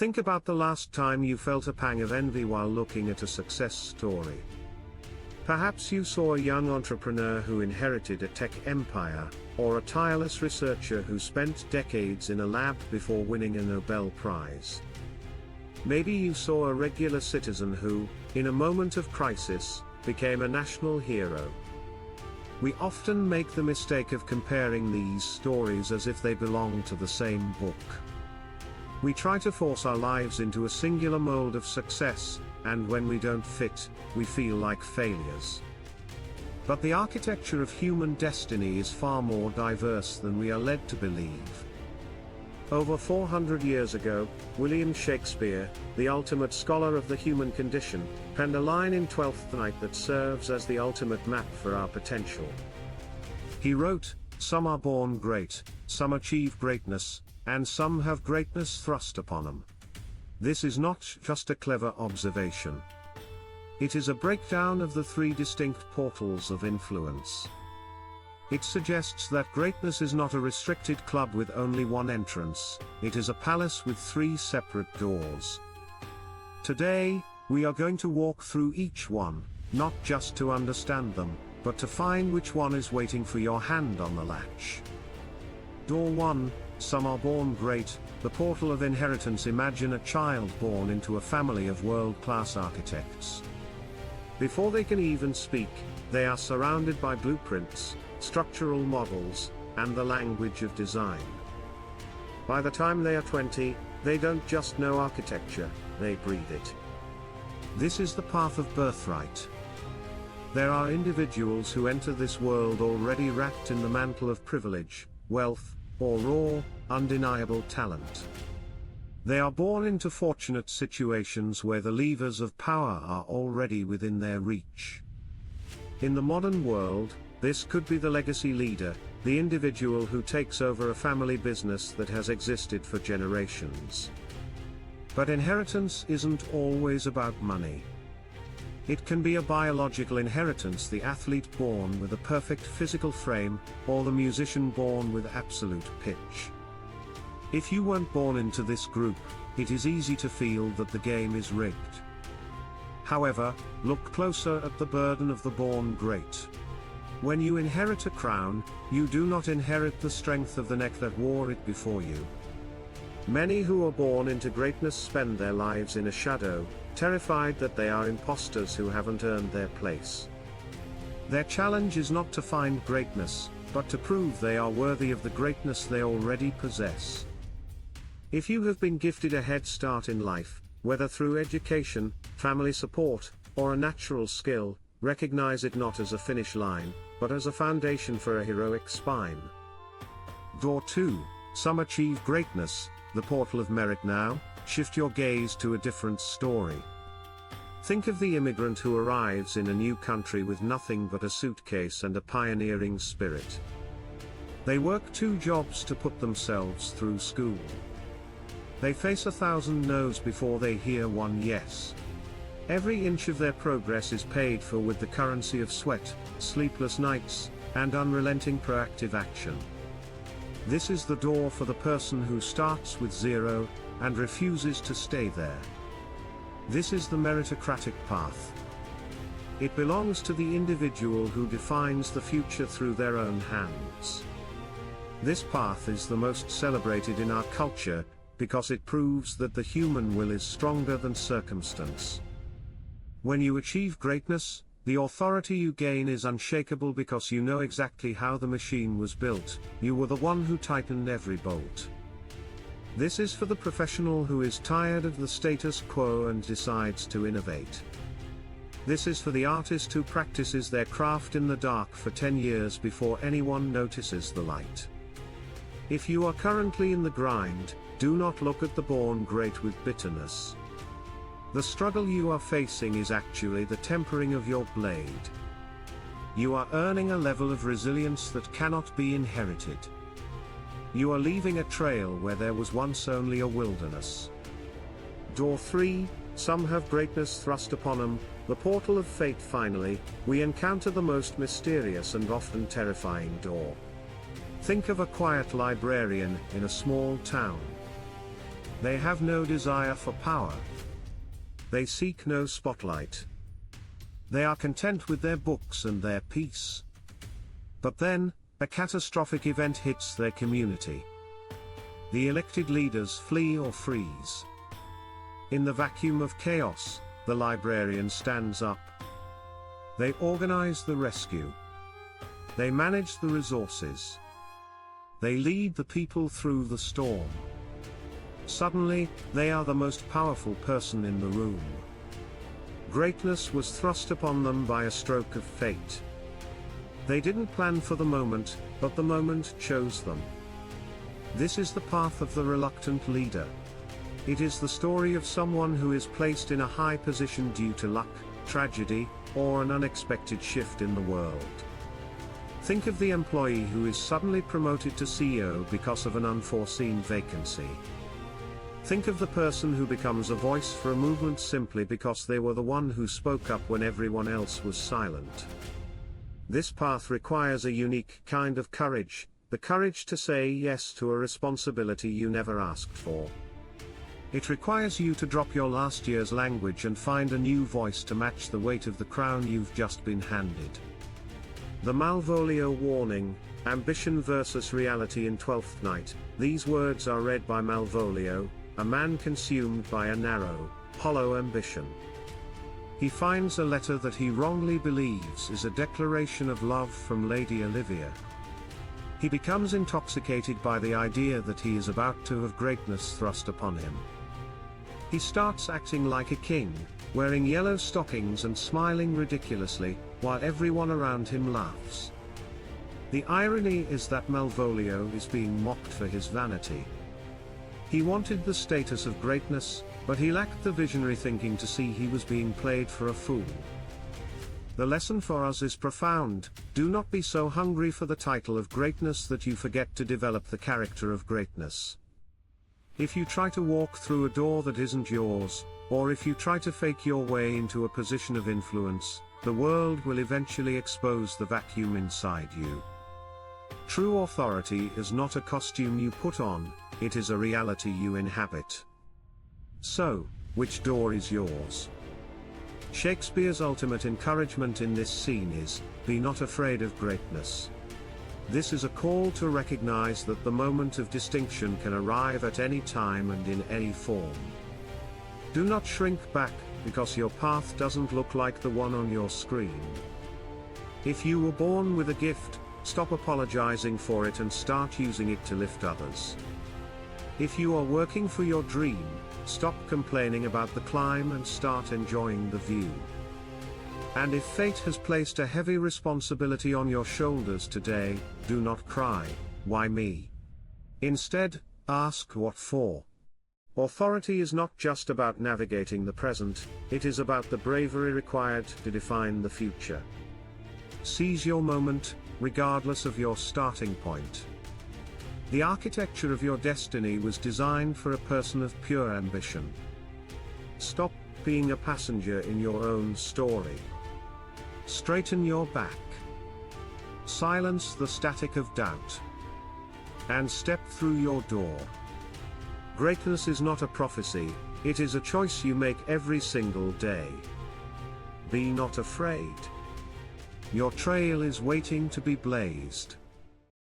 Think about the last time you felt a pang of envy while looking at a success story. Perhaps you saw a young entrepreneur who inherited a tech empire, or a tireless researcher who spent decades in a lab before winning a Nobel Prize. Maybe you saw a regular citizen who, in a moment of crisis, became a national hero. We often make the mistake of comparing these stories as if they belong to the same book. We try to force our lives into a singular mold of success, and when we don't fit, we feel like failures. But the architecture of human destiny is far more diverse than we are led to believe. Over 400 years ago, William Shakespeare, the ultimate scholar of the human condition, penned a line in Twelfth that serves as the ultimate map for our potential. He wrote, "Some are born great, some achieve greatness, and some have greatness thrust upon them." This is not just a clever observation. It is a breakdown of the three distinct portals of influence. It suggests that greatness is not a restricted club with only one entrance, it is a palace with three separate doors. Today, we are going to walk through each one, not just to understand them, but to find which one is waiting for your hand on the latch. Door 1, some are born great, the portal of inheritance. Imagine a child born into a family of world-class architects. Before they can even speak, they are surrounded by blueprints, structural models, and the language of design. By the time they are 20, they don't just know architecture, they breathe it. This is the path of birthright. There are individuals who enter this world already wrapped in the mantle of privilege, wealth, or raw, undeniable talent. They are born into fortunate situations where the levers of power are already within their reach. In the modern world, this could be the legacy leader, the individual who takes over a family business that has existed for generations. But inheritance isn't always about money. It can be a biological inheritance, the athlete born with a perfect physical frame, or the musician born with absolute pitch. If you weren't born into this group, it is easy to feel that the game is rigged. However, look closer at the burden of the born great. When you inherit a crown, you do not inherit the strength of the neck that wore it before you. Many who are born into greatness spend their lives in a shadow, terrified that they are imposters who haven't earned their place. Their challenge is not to find greatness, but to prove they are worthy of the greatness they already possess. If you have been gifted a head start in life, whether through education, family support, or a natural skill, recognize it not as a finish line, but as a foundation for a heroic spine. Door 2, some achieve greatness, the portal of merit. Now, shift your gaze to a different story. Think of the immigrant who arrives in a new country with nothing but a suitcase and a pioneering spirit. They work 2 jobs to put themselves through school. They face 1,000 no's before they hear 1 yes. Every inch of their progress is paid for with the currency of sweat, sleepless nights, and unrelenting proactive action. This is the door for the person who starts with 0, and refuses to stay there. This is the meritocratic path. It belongs to the individual who defines the future through their own hands. This path is the most celebrated in our culture, because it proves that the human will is stronger than circumstance. When you achieve greatness, the authority you gain is unshakable because you know exactly how the machine was built, you were the one who tightened every bolt. This is for the professional who is tired of the status quo and decides to innovate. This is for the artist who practices their craft in the dark for 10 years before anyone notices the light. If you are currently in the grind, do not look at the born great with bitterness. The struggle you are facing is actually the tempering of your blade. You are earning a level of resilience that cannot be inherited. You are leaving a trail where there was once only a wilderness. Door 3, some have greatness thrust upon them, the portal of fate. Finally, we encounter the most mysterious and often terrifying door. Think of a quiet librarian in a small town. They have no desire for power. They seek no spotlight. They are content with their books and their peace. But then, a catastrophic event hits their community. The elected leaders flee or freeze. In the vacuum of chaos, the librarian stands up. They organize the rescue. They manage the resources. They lead the people through the storm. Suddenly, they are the most powerful person in the room. Greatness was thrust upon them by a stroke of fate. They didn't plan for the moment, but the moment chose them. This is the path of the reluctant leader. It is the story of someone who is placed in a high position due to luck, tragedy, or an unexpected shift in the world. Think of the employee who is suddenly promoted to CEO because of an unforeseen vacancy. Think of the person who becomes a voice for a movement simply because they were the one who spoke up when everyone else was silent. This path requires a unique kind of courage, the courage to say yes to a responsibility you never asked for. It requires you to drop your last year's language and find a new voice to match the weight of the crown you've just been handed. The Malvolio warning, ambition versus reality in Twelfth Night. These words are read by Malvolio, a man consumed by a narrow, hollow ambition. He finds a letter that he wrongly believes is a declaration of love from Lady Olivia. He becomes intoxicated by the idea that he is about to have greatness thrust upon him. He starts acting like a king, wearing yellow stockings and smiling ridiculously, while everyone around him laughs. The irony is that Malvolio is being mocked for his vanity. He wanted the status of greatness, but he lacked the visionary thinking to see he was being played for a fool. The lesson for us is profound: do not be so hungry for the title of greatness that you forget to develop the character of greatness. If you try to walk through a door that isn't yours, or if you try to fake your way into a position of influence, the world will eventually expose the vacuum inside you. True authority is not a costume you put on, it is a reality you inhabit. So, which door is yours? Shakespeare's ultimate encouragement in this scene is, be not afraid of greatness. This is a call to recognize that the moment of distinction can arrive at any time and in any form. Do not shrink back, because your path doesn't look like the one on your screen. If you were born with a gift, stop apologizing for it and start using it to lift others. If you are working for your dream, stop complaining about the climb and start enjoying the view. And if fate has placed a heavy responsibility on your shoulders today, do not cry, "Why me?" Instead, ask what for. Authority is not just about navigating the present, it is about the bravery required to define the future. Seize your moment, regardless of your starting point. The architecture of your destiny was designed for a person of pure ambition. Stop being a passenger in your own story. Straighten your back. Silence the static of doubt. And step through your door. Greatness is not a prophecy, it is a choice you make every single day. Be not afraid. Your trail is waiting to be blazed.